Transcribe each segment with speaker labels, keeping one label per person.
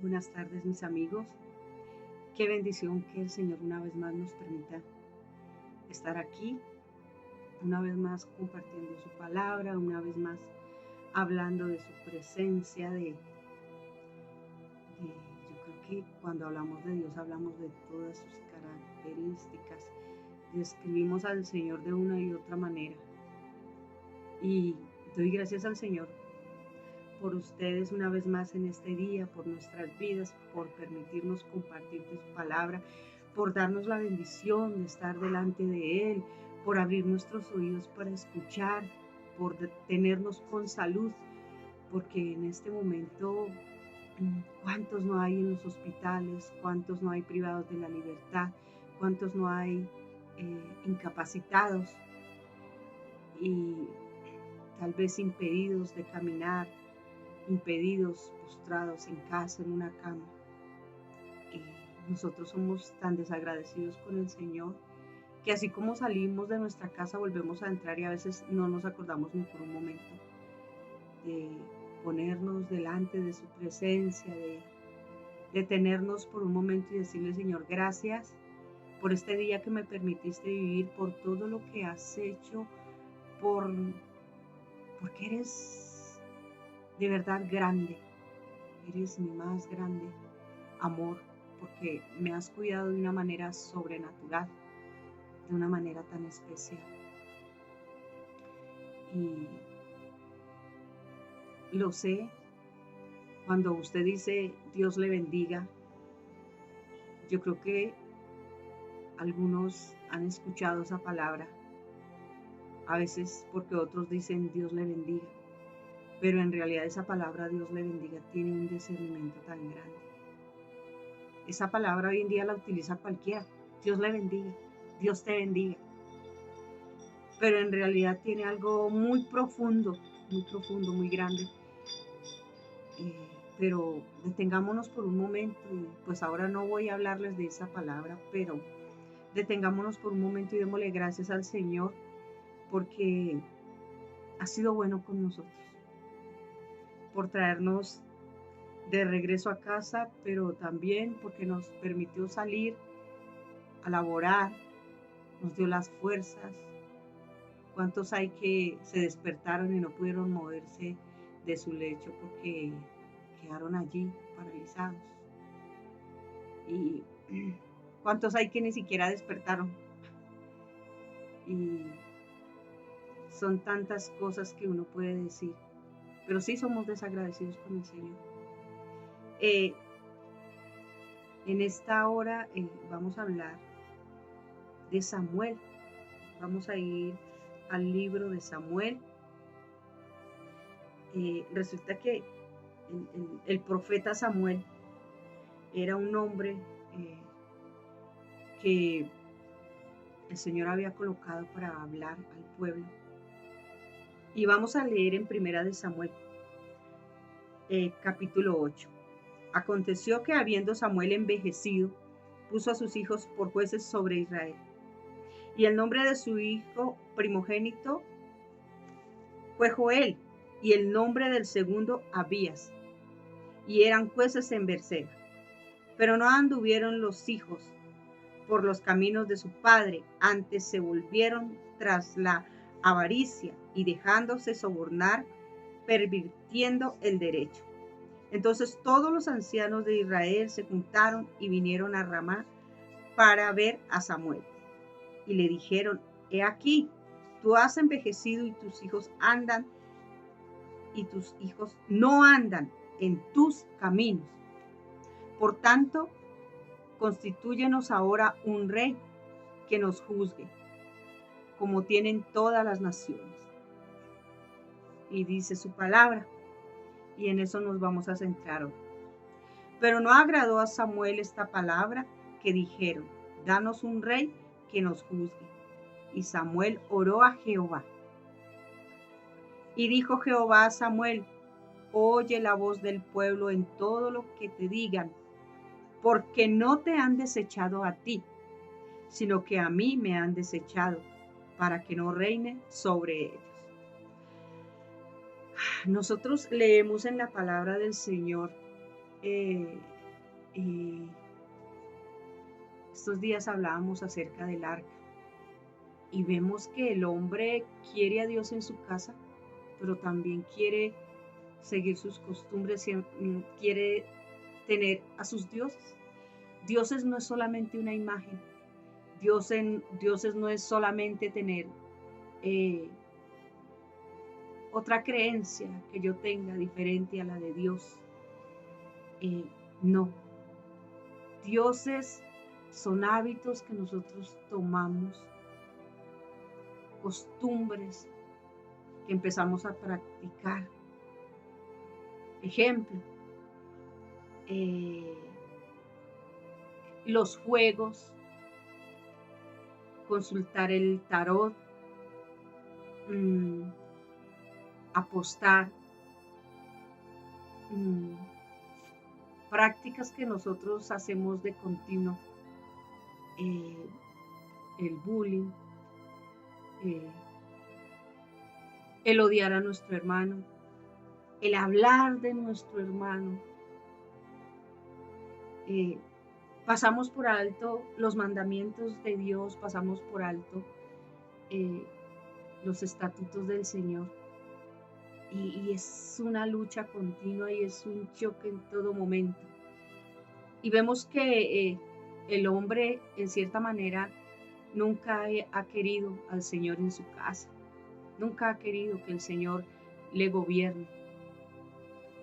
Speaker 1: Buenas tardes, mis amigos. Qué bendición que el Señor una vez más nos permita estar aquí, una vez más compartiendo su palabra, una vez más hablando de su presencia, yo creo que cuando hablamos de Dios hablamos de todas sus características, describimos al Señor de una y otra manera. Y doy gracias al Señor por ustedes una vez más en este día, por nuestras vidas, por permitirnos compartir de su palabra, por darnos la bendición de estar delante de Él, por abrir nuestros oídos para escuchar, por tenernos con salud, porque en este momento, ¿cuántos no hay en los hospitales? ¿Cuántos no hay privados de la libertad? ¿Cuántos no hay incapacitados y tal vez impedidos de caminar, impedidos, postrados en casa, en una cama? Nosotros somos tan desagradecidos con el Señor que así como salimos de nuestra casa volvemos a entrar y a veces no nos acordamos ni por un momento de ponernos delante de su presencia, de detenernos por un momento y decirle: Señor, gracias por este día que me permitiste vivir, por todo lo que has hecho, porque eres de verdad grande, eres mi más grande amor, porque me has cuidado de una manera sobrenatural, de una manera tan especial. Y lo sé, cuando usted dice Dios le bendiga, yo creo que algunos han escuchado esa palabra, a veces porque otros dicen Dios le bendiga, pero en realidad esa palabra Dios le bendiga tiene un discernimiento tan grande. Esa palabra hoy en día la utiliza cualquiera, Dios le bendiga, Dios te bendiga, pero en realidad tiene algo muy profundo, muy grande. Pero detengámonos por un momento, y pues ahora no voy a hablarles de esa palabra, pero detengámonos por un momento y démosle gracias al Señor porque ha sido bueno con nosotros, por traernos de regreso a casa, pero también porque nos permitió salir a laborar, nos dio las fuerzas. ¿Cuántos hay que se despertaron y no pudieron moverse de su lecho porque quedaron allí paralizados? Y ¿cuántos hay que ni siquiera despertaron? Y son tantas cosas que uno puede decir, pero sí somos desagradecidos con el Señor. En esta hora vamos a hablar de Samuel. Vamos a ir al libro de Samuel. Resulta que el profeta Samuel era un hombre que el Señor había colocado para hablar al pueblo. Y vamos a leer en Primera de Samuel, capítulo 8. Aconteció que habiendo Samuel envejecido, puso a sus hijos por jueces sobre Israel. Y el nombre de su hijo primogénito fue Joel, y el nombre del segundo Abías, y eran jueces en Berseba. Pero no anduvieron los hijos por los caminos de su padre, antes se volvieron tras la avaricia y dejándose sobornar, pervirtiendo el derecho. Entonces todos los ancianos de Israel se juntaron y vinieron a Ramá para ver a Samuel. Y le dijeron: he aquí, tú has envejecido y tus hijos no andan en tus caminos. Por tanto, constitúyenos ahora un rey que nos juzgue, como tienen todas las naciones. Y dice su palabra, y en eso nos vamos a centrar hoy. Pero no agradó a Samuel esta palabra que dijeron: danos un rey que nos juzgue. Y Samuel oró a Jehová. Y dijo Jehová a Samuel: oye la voz del pueblo en todo lo que te digan, porque no te han desechado a ti, sino que a mí me han desechado, para que no reine sobre ellos. Nosotros leemos en la palabra del Señor eh, eh, estos días hablábamos acerca del arca y vemos que el hombre quiere a Dios en su casa, pero también quiere seguir sus costumbres, quiere tener a sus dioses. Dioses no es solamente una imagen, dioses no es solamente tener eh, otra creencia que yo tenga diferente a la de Dios. No, dioses son hábitos que nosotros tomamos, costumbres que empezamos a practicar. Ejemplo, los juegos, consultar el tarot, apostar, prácticas que nosotros hacemos de continuo, el bullying, el odiar a nuestro hermano, el hablar de nuestro hermano. Pasamos por alto los mandamientos de Dios, pasamos por alto los estatutos del Señor. Y es una lucha continua y es un choque en todo momento. Y vemos que el hombre, en cierta manera, nunca ha querido al Señor en su casa. Nunca ha querido que el Señor le gobierne.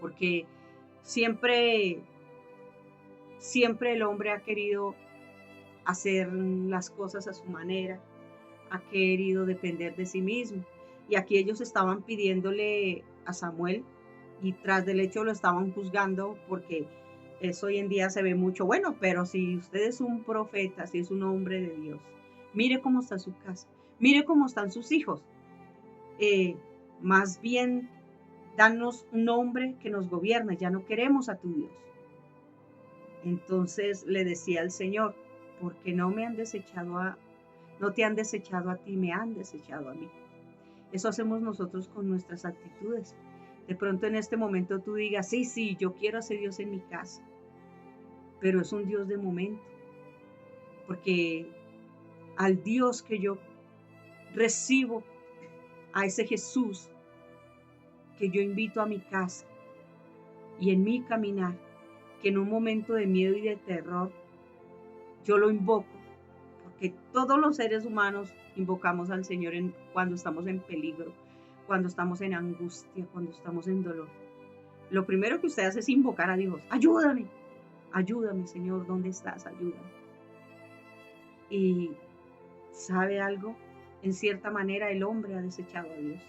Speaker 1: Porque siempre el hombre ha querido hacer las cosas a su manera, ha querido depender de sí mismo. Y aquí ellos estaban pidiéndole a Samuel y tras del hecho lo estaban juzgando porque eso hoy en día se ve mucho. Bueno, pero si usted es un profeta, si es un hombre de Dios, mire cómo está su casa, mire cómo están sus hijos. Más bien, danos un hombre que nos gobierne, ya no queremos a tu Dios. Entonces le decía al Señor, porque no te han desechado a ti, me han desechado a mí. Eso hacemos nosotros con nuestras actitudes. De pronto en este momento tú digas, sí, yo quiero a ese Dios en mi casa, pero es un Dios de momento, porque al Dios que yo recibo, a ese Jesús que yo invito a mi casa y en mi caminar, que en un momento de miedo y de terror, yo lo invoco, porque todos los seres humanos invocamos al Señor cuando estamos en peligro, cuando estamos en angustia, cuando estamos en dolor. Lo primero que usted hace es invocar a Dios. Ayúdame, ayúdame, Señor, ¿dónde estás? Ayúdame. Y ¿sabe algo? En cierta manera el hombre ha desechado a Dios.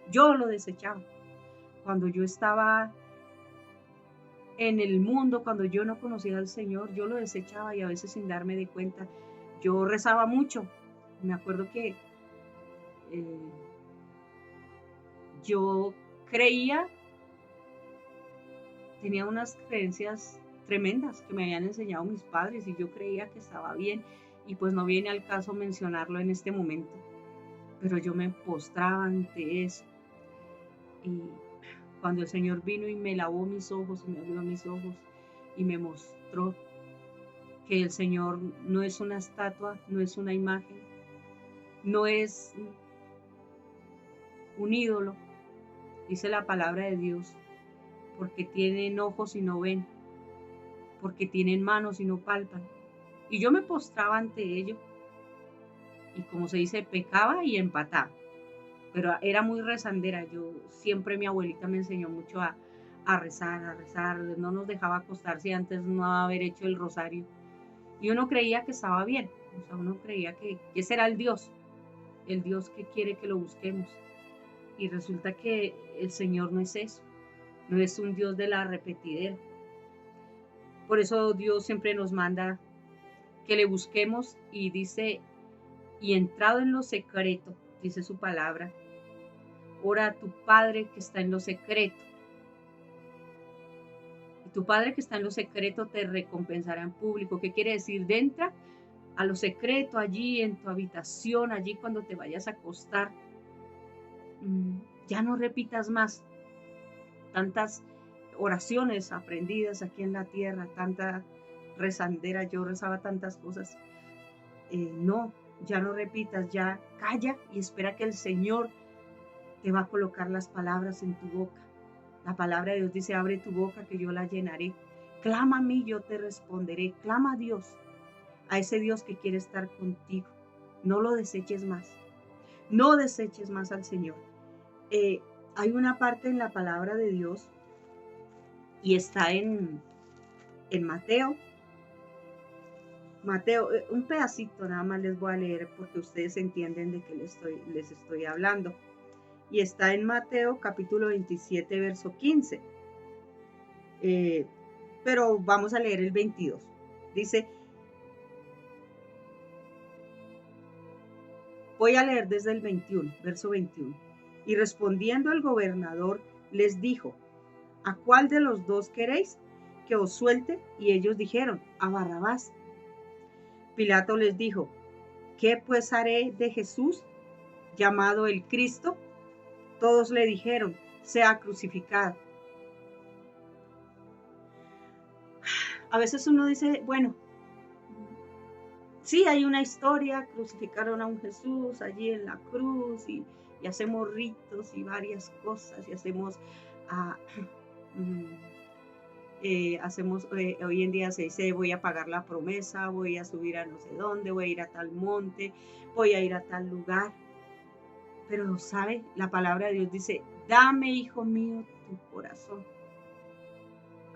Speaker 1: Yo lo desechaba. Cuando yo estaba en el mundo, cuando yo no conocía al Señor, yo lo desechaba y a veces sin darme de cuenta. Yo rezaba mucho. Me acuerdo que yo tenía unas creencias tremendas que me habían enseñado mis padres y yo creía que estaba bien y pues no viene al caso mencionarlo en este momento, pero yo me postraba ante eso y cuando el Señor vino y me lavó mis ojos y me abrió mis ojos y me mostró que el Señor no es una estatua, no es una imagen, no es un ídolo, dice la palabra de Dios, porque tienen ojos y no ven, porque tienen manos y no palpan. Y yo me postraba ante ello y como se dice, pecaba y empataba. Pero era muy rezandera. Yo siempre mi abuelita me enseñó mucho a rezar, no nos dejaba acostarse antes no haber hecho el rosario. Y uno creía que estaba bien, o sea, uno creía que ese era el Dios que quiere que lo busquemos. Y resulta que el Señor no es eso, no es un Dios de la repetidera. Por eso Dios siempre nos manda que le busquemos y dice, y entrado en lo secreto, dice su palabra, ora a tu Padre que está en lo secreto. Y tu Padre que está en lo secreto te recompensará en público. ¿Qué quiere decir? Entra a lo secreto, allí en tu habitación, allí cuando te vayas a acostar. Ya no repitas más tantas oraciones aprendidas aquí en la tierra, tanta rezandera, yo rezaba tantas cosas. No, ya no repitas, ya calla y espera que el Señor te va a colocar las palabras en tu boca. La palabra de Dios dice, abre tu boca que yo la llenaré. Clama a mí, yo te responderé. Clama a Dios, a ese Dios que quiere estar contigo. No lo deseches más. No deseches más al Señor. Hay una parte en la palabra de Dios y está en Mateo. Mateo, un pedacito nada más les voy a leer porque ustedes entienden de qué les estoy hablando. Y está en Mateo capítulo 27, verso 15. Pero vamos a leer el 22. Dice, voy a leer desde el 21, verso 21. Y respondiendo el gobernador les dijo, ¿a cuál de los dos queréis que os suelte? Y ellos dijeron, a Barrabás. Pilato les dijo, ¿qué pues haré de Jesús, llamado el Cristo? Todos le dijeron, sea crucificado. A veces uno dice, bueno, sí hay una historia, crucificaron a un Jesús allí en la cruz y hacemos ritos y varias cosas y hacemos, hoy en día se dice, voy a pagar la promesa, voy a subir a no sé dónde, voy a ir a tal monte, voy a ir a tal lugar. Pero, ¿sabe? La palabra de Dios dice, dame, hijo mío, tu corazón.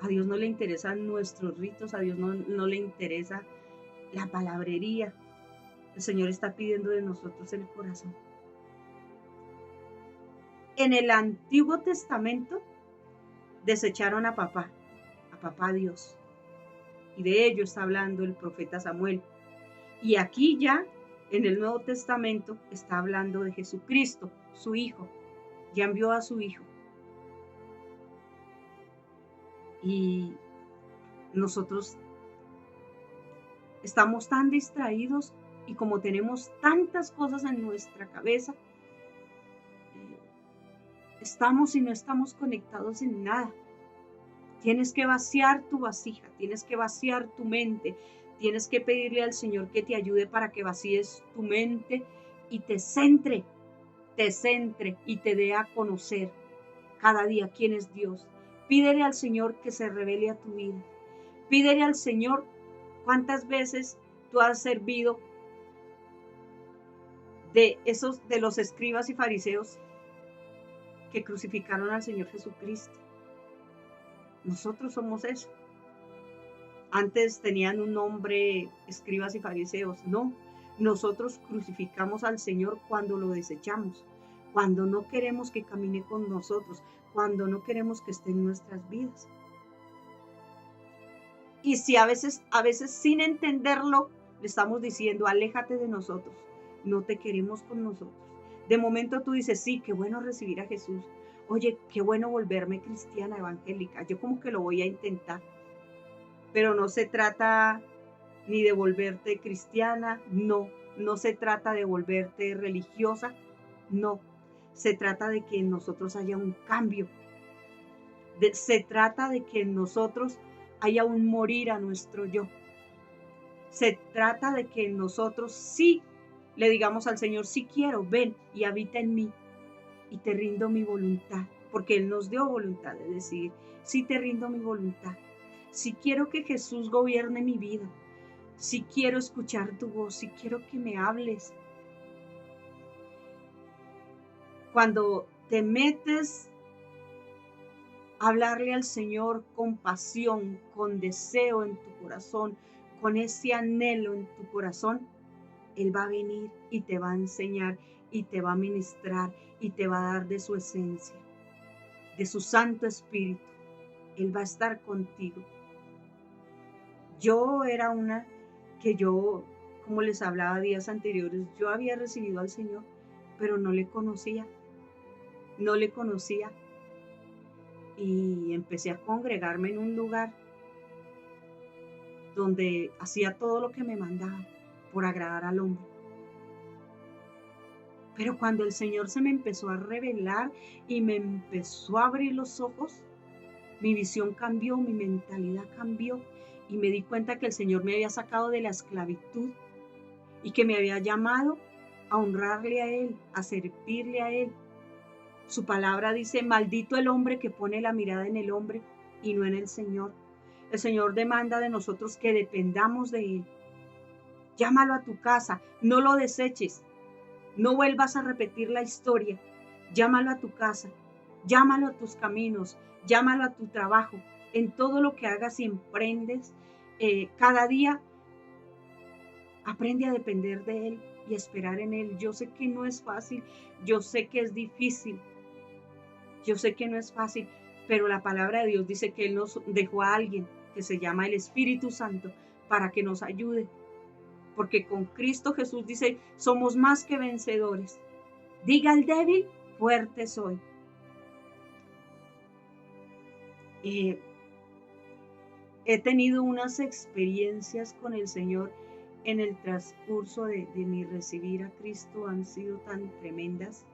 Speaker 1: A Dios no le interesan nuestros ritos, a Dios no le interesa la palabrería. El Señor está pidiendo de nosotros el corazón. En el Antiguo Testamento desecharon a papá Dios. Y de ello está hablando el profeta Samuel. Y aquí ya, en el Nuevo Testamento, está hablando de Jesucristo, su Hijo. Ya envió a su Hijo. Y nosotros estamos tan distraídos y como tenemos tantas cosas en nuestra cabeza, estamos y no estamos conectados en nada. Tienes que vaciar tu vasija, tienes que vaciar tu mente, tienes que pedirle al Señor que te ayude para que vacíes tu mente y te centre y te dé a conocer cada día quién es Dios. Pídele al Señor que se revele a tu vida. Pídele al Señor cuántas veces tú has servido de los escribas y fariseos que crucificaron al Señor Jesucristo. Nosotros somos eso. Antes tenían un nombre escribas y fariseos. No, nosotros crucificamos al Señor cuando lo desechamos, cuando no queremos que camine con nosotros, cuando no queremos que esté en nuestras vidas. Y si a veces sin entenderlo, le estamos diciendo, aléjate de nosotros, no te queremos con nosotros. De momento tú dices, sí, qué bueno recibir a Jesús. Oye, qué bueno volverme cristiana evangélica. Yo como que lo voy a intentar. Pero no se trata ni de volverte cristiana, no se trata de volverte religiosa, no. Se trata de que en nosotros haya un cambio. Se trata de que en nosotros haya un morir a nuestro yo. Se trata de que en nosotros sí le digamos al Señor, sí quiero, ven y habita en mí y te rindo mi voluntad, porque Él nos dio voluntad de decir, sí te rindo mi voluntad, sí quiero que Jesús gobierne mi vida, sí quiero escuchar tu voz, sí quiero que me hables. Cuando te metes a hablarle al Señor con pasión, con deseo en tu corazón, con ese anhelo en tu corazón, Él va a venir y te va a enseñar y te va a ministrar y te va a dar de su esencia, de su Santo Espíritu. Él va a estar contigo. Yo era una que como les hablaba días anteriores, yo había recibido al Señor, pero no le conocía. Y empecé a congregarme en un lugar donde hacía todo lo que me mandaban por agradar al hombre. Pero cuando el Señor se me empezó a revelar y me empezó a abrir los ojos, mi visión cambió, mi mentalidad cambió y me di cuenta que el Señor me había sacado de la esclavitud y que me había llamado a honrarle a Él, a servirle a Él. Su palabra dice, maldito el hombre que pone la mirada en el hombre y no en el Señor. El Señor demanda de nosotros que dependamos de Él. Llámalo a tu casa, no lo deseches, no vuelvas a repetir la historia. Llámalo a tu casa, llámalo a tus caminos, llámalo a tu trabajo. En todo lo que hagas y emprendes, cada día aprende a depender de Él y a esperar en Él. Yo sé que no es fácil, yo sé que es difícil, yo sé que no es fácil, pero la palabra de Dios dice que Él nos dejó a alguien que se llama el Espíritu Santo para que nos ayude. Porque con Cristo Jesús dice, somos más que vencedores. Diga al débil, fuerte soy. He tenido unas experiencias con el Señor en el transcurso de mi recibir a Cristo, han sido tan tremendas.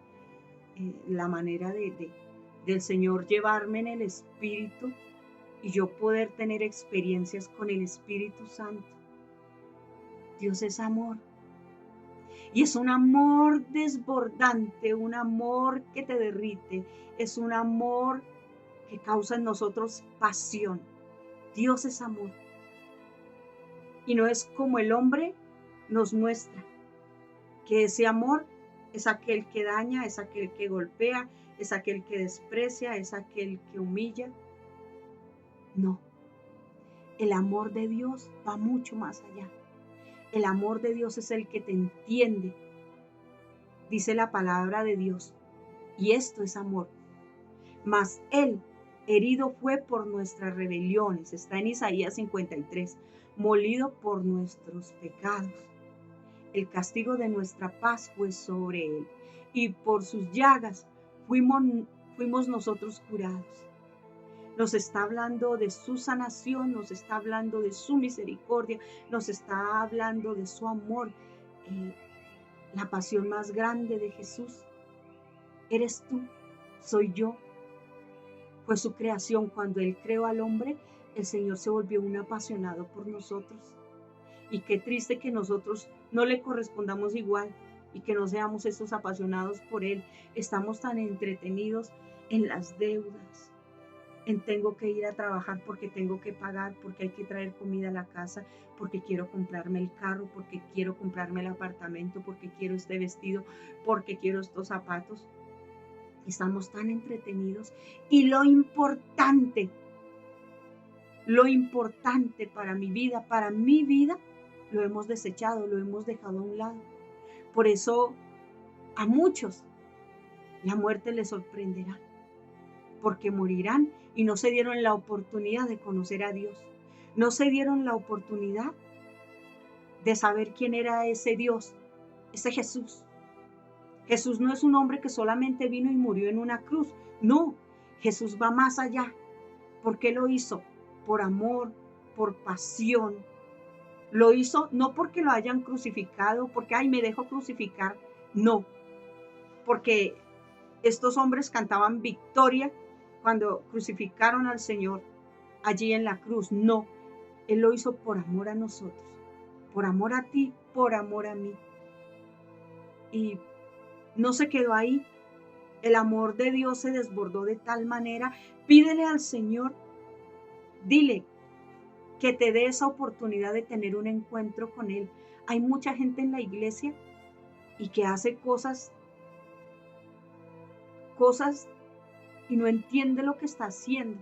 Speaker 1: La manera del Señor llevarme en el Espíritu y yo poder tener experiencias con el Espíritu Santo. Dios es amor. Y es un amor desbordante, un amor que te derrite, es un amor que causa en nosotros pasión. Dios es amor. Y no es como el hombre nos muestra, que ese amor es aquel que daña, es aquel que golpea, es aquel que desprecia, es aquel que humilla. No, el amor de Dios va mucho más allá. El amor de Dios es el que te entiende, dice la palabra de Dios, y esto es amor. Mas Él herido fue por nuestras rebeliones, está en Isaías 53, molido por nuestros pecados. El castigo de nuestra paz fue sobre Él, y por sus llagas fuimos nosotros curados. Nos está hablando de su sanación, nos está hablando de su misericordia, nos está hablando de su amor. La pasión más grande de Jesús eres tú, soy yo. Fue su creación. Cuando Él creó al hombre, el Señor se volvió un apasionado por nosotros. Y qué triste que nosotros no le correspondamos igual y que no seamos esos apasionados por Él. Estamos tan entretenidos en las deudas, en tengo que ir a trabajar porque tengo que pagar, porque hay que traer comida a la casa, porque quiero comprarme el carro, porque quiero comprarme el apartamento, porque quiero este vestido, porque quiero estos zapatos. Estamos tan entretenidos y lo importante para mi vida, lo hemos desechado, lo hemos dejado a un lado. Por eso a muchos la muerte les sorprenderá, porque morirán y no se dieron la oportunidad de conocer a Dios. No se dieron la oportunidad de saber quién era ese Dios, ese Jesús. Jesús no es un hombre que solamente vino y murió en una cruz. No, Jesús va más allá. ¿Por qué lo hizo? Por amor, por pasión. Lo hizo no porque lo hayan crucificado, porque, ay, me dejo crucificar. No, porque estos hombres cantaban victoria cuando crucificaron al Señor allí en la cruz. No, Él lo hizo por amor a nosotros, por amor a ti, por amor a mí. Y no se quedó ahí. El amor de Dios se desbordó de tal manera. Pídele al Señor, dile que te dé esa oportunidad de tener un encuentro con Él. Hay mucha gente en la iglesia y que hace cosas y no entiende lo que está haciendo.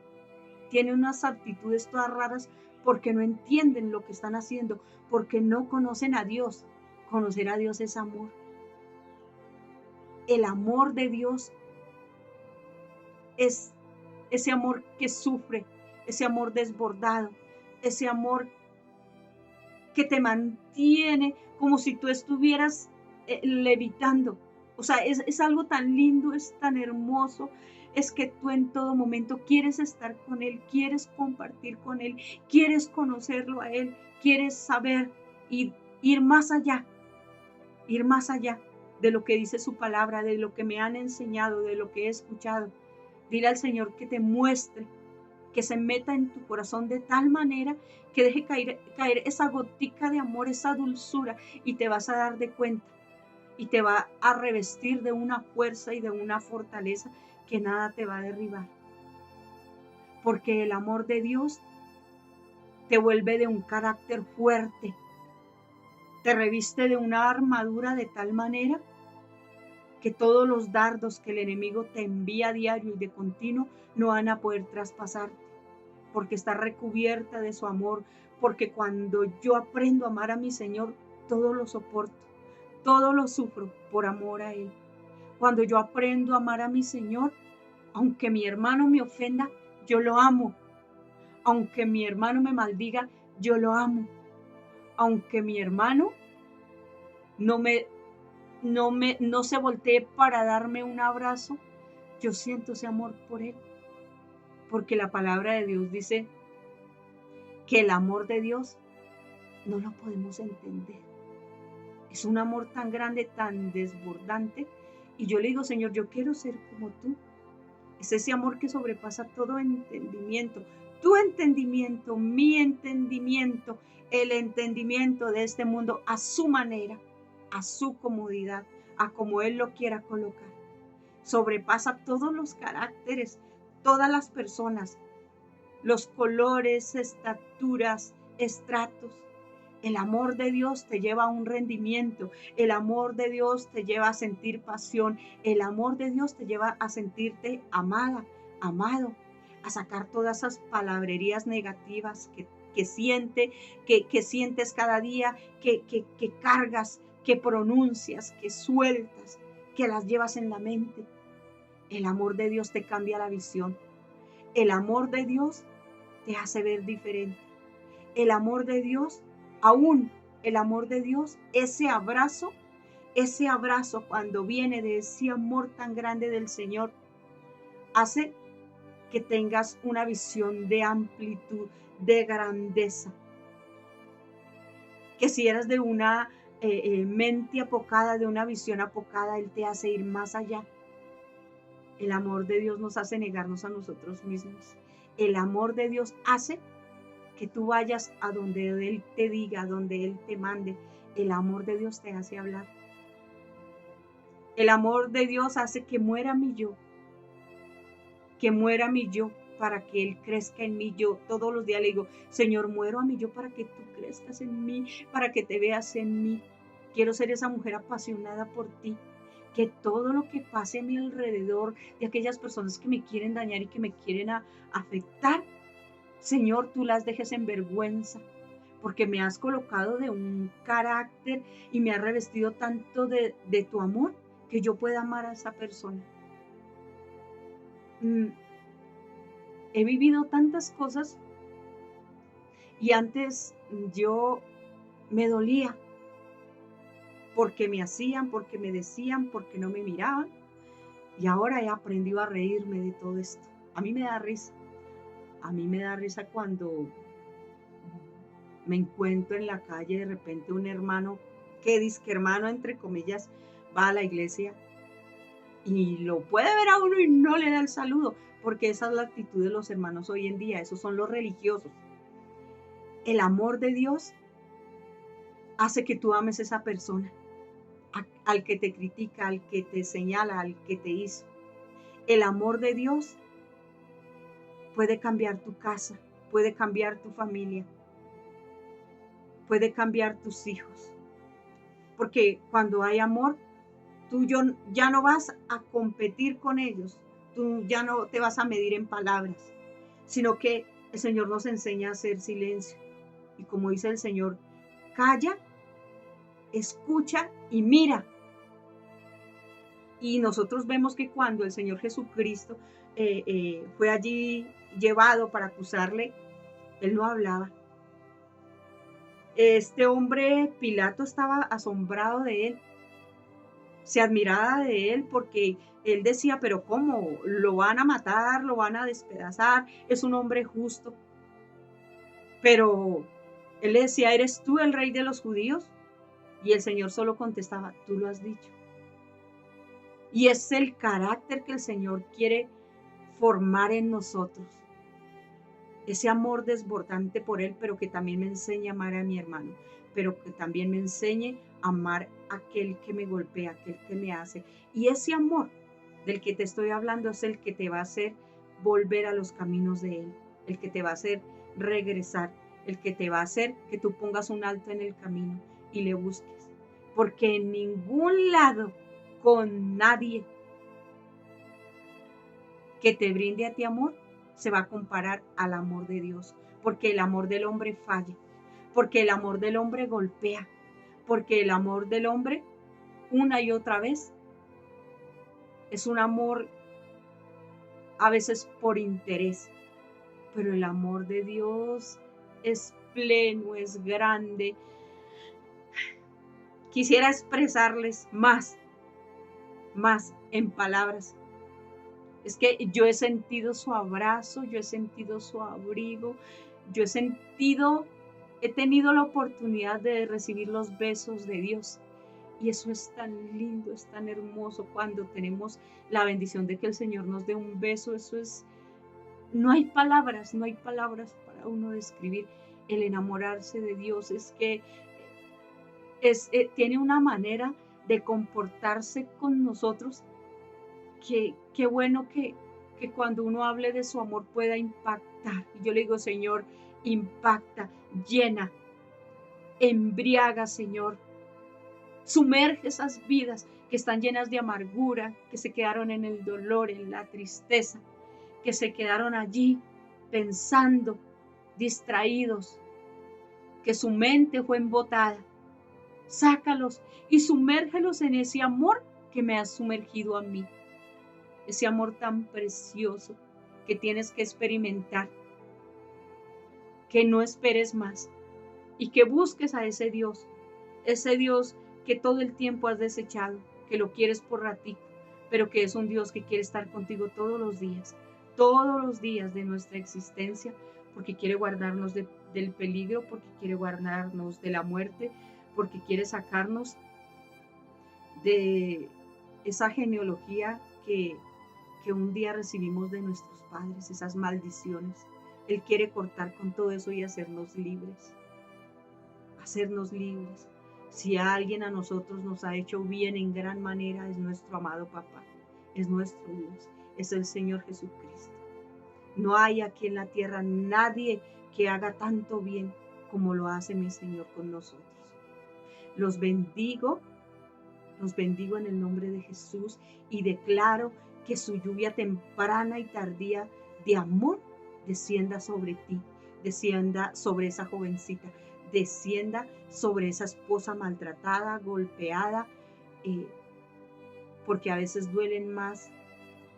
Speaker 1: Tiene unas actitudes todas raras porque no entienden lo que están haciendo, porque no conocen a Dios. Conocer a Dios es amor. El amor de Dios es ese amor que sufre, ese amor desbordado, ese amor que te mantiene como si tú estuvieras levitando. O sea, es algo tan lindo, es tan hermoso, es que tú en todo momento quieres estar con Él, quieres compartir con Él, quieres conocerlo a Él, quieres saber y ir más allá de lo que dice su palabra, de lo que me han enseñado, de lo que he escuchado. Dile al Señor que te muestre que se meta en tu corazón de tal manera que deje caer esa gotica de amor, esa dulzura, y te vas a dar de cuenta y te va a revestir de una fuerza y de una fortaleza que nada te va a derribar. Porque el amor de Dios te vuelve de un carácter fuerte, te reviste de una armadura de tal manera que todos los dardos que el enemigo te envía a diario y de continuo no van a poder traspasarte, porque está recubierta de su amor, porque cuando yo aprendo a amar a mi Señor, todo lo soporto, todo lo sufro por amor a Él. Cuando yo aprendo a amar a mi Señor, aunque mi hermano me ofenda, yo lo amo. Aunque mi hermano me maldiga, yo lo amo. Aunque mi hermano no se voltee para darme un abrazo, yo siento ese amor por él. Porque la palabra de Dios dice que el amor de Dios no lo podemos entender. Es un amor tan grande, tan desbordante. Y yo le digo, Señor, yo quiero ser como tú. Es ese amor que sobrepasa todo entendimiento. Tu entendimiento, mi entendimiento, el entendimiento de este mundo a su manera, a su comodidad, a como Él lo quiera colocar. Sobrepasa todos los caracteres, todas las personas, los colores, estaturas, estratos. El amor de Dios te lleva a un rendimiento. El amor de Dios te lleva a sentir pasión. El amor de Dios te lleva a sentirte amada, amado, a sacar todas esas palabrerías negativas que sientes cada día, que cargas, que pronuncias, que sueltas, que las llevas en la mente. El amor de Dios te cambia la visión. El amor de Dios te hace ver diferente. El amor de Dios, aún el amor de Dios, ese abrazo cuando viene de ese amor tan grande del Señor, hace que tengas una visión de amplitud, de grandeza. Que si eras de una mente apocada, de una visión apocada, Él te hace ir más allá. El amor de Dios nos hace negarnos a nosotros mismos. El amor de Dios hace que tú vayas a donde Él te diga, donde Él te mande. El amor de Dios te hace hablar. El amor de Dios hace que muera mi yo. Que muera mi yo para que Él crezca en mí. Yo todos los días le digo, Señor, muero a mi yo para que tú crezcas en mí, para que te veas en mí. Quiero ser esa mujer apasionada por ti. Que todo lo que pase a mi alrededor, de aquellas personas que me quieren dañar y que me quieren afectar, Señor, tú las dejes en vergüenza, porque me has colocado de un carácter y me has revestido tanto de tu amor que yo pueda amar a esa persona. He vivido tantas cosas y antes yo me dolía porque me hacían, porque me decían, porque no me miraban, y ahora he aprendido a reírme de todo esto. A mí me da risa. A mí me da risa cuando me encuentro en la calle de repente un hermano, que dizque hermano entre comillas, va a la iglesia y lo puede ver a uno y no le da el saludo, porque esa es la actitud de los hermanos hoy en día, esos son los religiosos. El amor de Dios hace que tú ames a esa persona, al que te critica, al que te señala, al que te hizo. El amor de Dios puede cambiar tu casa, puede cambiar tu familia, puede cambiar tus hijos. Porque cuando hay amor, tú ya no vas a competir con ellos, tú ya no te vas a medir en palabras, sino que el Señor nos enseña a hacer silencio. Y como dice el Señor, calla, escucha y mira. Y nosotros vemos que cuando el Señor Jesucristo fue allí llevado para acusarle, Él no hablaba. Este hombre, Pilato, estaba asombrado de él, se admiraba de él porque él decía, pero ¿cómo? ¿Lo van a matar? ¿Lo van a despedazar? Es un hombre justo. Pero él le decía, ¿eres tú el rey de los judíos? Y el Señor solo contestaba, tú lo has dicho. Y es el carácter que el Señor quiere formar en nosotros. ese amor desbordante por Él, pero que también me enseñe a amar a mi hermano, pero que también me enseñe a amar a aquel que me golpea, aquel que me hace. Y ese amor del que te estoy hablando es el que te va a hacer volver a los caminos de Él, el que te va a hacer regresar, el que te va a hacer que tú pongas un alto en el camino y le busques. Porque en ningún lado, con nadie que te brinde a ti amor, se va a comparar al amor de Dios. Porque el amor del hombre falla, porque el amor del hombre golpea, porque el amor del hombre una y otra vez es un amor a veces por interés, pero el amor de Dios es pleno, es grande. Quisiera expresarles más en palabras. Es que yo he sentido su abrazo, yo he sentido su abrigo, yo he tenido la oportunidad de recibir los besos de Dios. Y eso es tan lindo, es tan hermoso cuando tenemos la bendición de que el Señor nos dé un beso. Eso es, no hay palabras para uno describir el enamorarse de Dios. Es que tiene una manera de comportarse con nosotros que qué bueno que cuando uno hable de su amor pueda impactar. Y yo le digo, Señor, impacta, llena, embriaga, Señor. Sumerge esas vidas que están llenas de amargura, que se quedaron en el dolor, en la tristeza, que se quedaron allí pensando, distraídos, que su mente fue embotada. Sácalos y sumérgelos en ese amor que me has sumergido a mí. Ese amor tan precioso que tienes que experimentar. Que no esperes más y que busques a ese Dios que todo el tiempo has desechado, que lo quieres por ratico, pero que es un Dios que quiere estar contigo todos los días de nuestra existencia, porque quiere guardarnos del peligro, porque quiere guardarnos de la muerte, porque quiere sacarnos de esa genealogía que un día recibimos de nuestros padres, esas maldiciones. Él quiere cortar con todo eso y hacernos libres. Hacernos libres. Si alguien a nosotros nos ha hecho bien en gran manera, es nuestro amado papá, es nuestro Dios, es el Señor Jesucristo. No hay aquí en la tierra nadie que haga tanto bien como lo hace mi Señor con nosotros. Los bendigo en el nombre de Jesús y declaro que su lluvia temprana y tardía de amor descienda sobre ti, descienda sobre esa jovencita, descienda sobre esa esposa maltratada, golpeada, porque a veces duelen más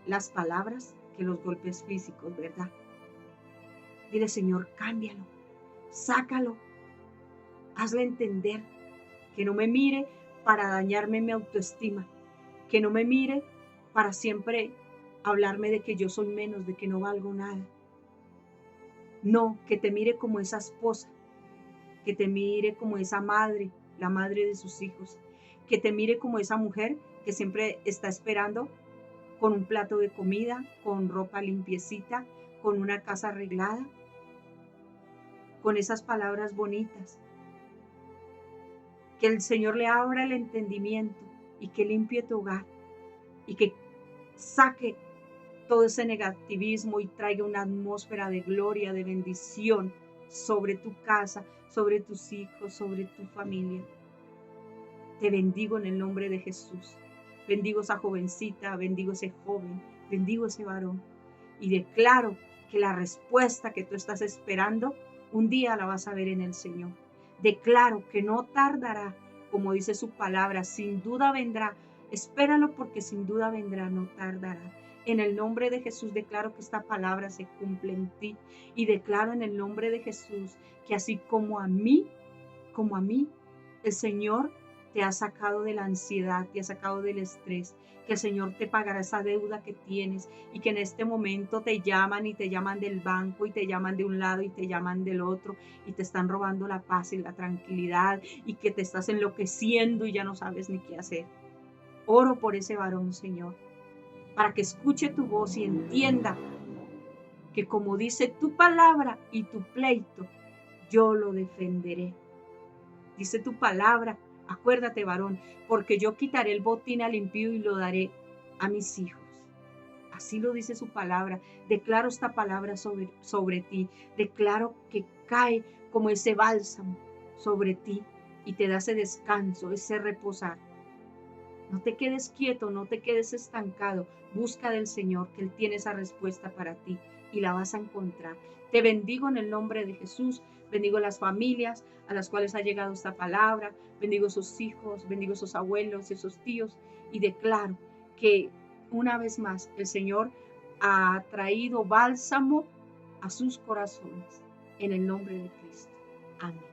Speaker 1: las palabras que los golpes físicos, ¿verdad? Dile, Señor, cámbialo, sácalo, hazle entender que no me mire para dañarme mi autoestima, que no me mire para siempre hablarme de que yo soy menos, de que no valgo nada. No, que te mire como esa esposa, que te mire como esa madre, la madre de sus hijos, que te mire como esa mujer que siempre está esperando con un plato de comida, con ropa limpiecita, con una casa arreglada, con esas palabras bonitas. Que el Señor le abra el entendimiento y que limpie tu hogar y que saque todo ese negativismo y traiga una atmósfera de gloria, de bendición sobre tu casa, sobre tus hijos, sobre tu familia. Te bendigo en el nombre de Jesús. Bendigo esa jovencita, bendigo ese joven, bendigo ese varón. Y declaro que la respuesta que tú estás esperando, un día la vas a ver en el Señor. Declaro que no tardará, como dice su palabra, sin duda vendrá. Espéralo porque sin duda vendrá, no tardará. En el nombre de Jesús declaro que esta palabra se cumple en ti y declaro en el nombre de Jesús que así como a mí, el Señor te ha sacado de la ansiedad, te ha sacado del estrés, que el Señor te pagará esa deuda que tienes y que en este momento te llaman y te llaman del banco y te llaman de un lado y te llaman del otro y te están robando la paz y la tranquilidad y que te estás enloqueciendo y ya no sabes ni qué hacer. Oro por ese varón, Señor, para que escuche tu voz y entienda que como dice tu palabra y tu pleito, yo lo defenderé. Dice tu palabra, acuérdate, varón, porque yo quitaré el botín al impío y lo daré a mis hijos. Así lo dice su palabra. Declaro esta palabra sobre ti. Declaro que cae como ese bálsamo sobre ti y te da ese descanso, ese reposar. No te quedes quieto, no te quedes estancado. Busca del Señor, que Él tiene esa respuesta para ti y la vas a encontrar. Te bendigo en el nombre de Jesús. Bendigo las familias a las cuales ha llegado esta palabra. Bendigo sus hijos, bendigo sus abuelos, esos tíos. Y declaro que una vez más el Señor ha traído bálsamo a sus corazones. En el nombre de Cristo. Amén.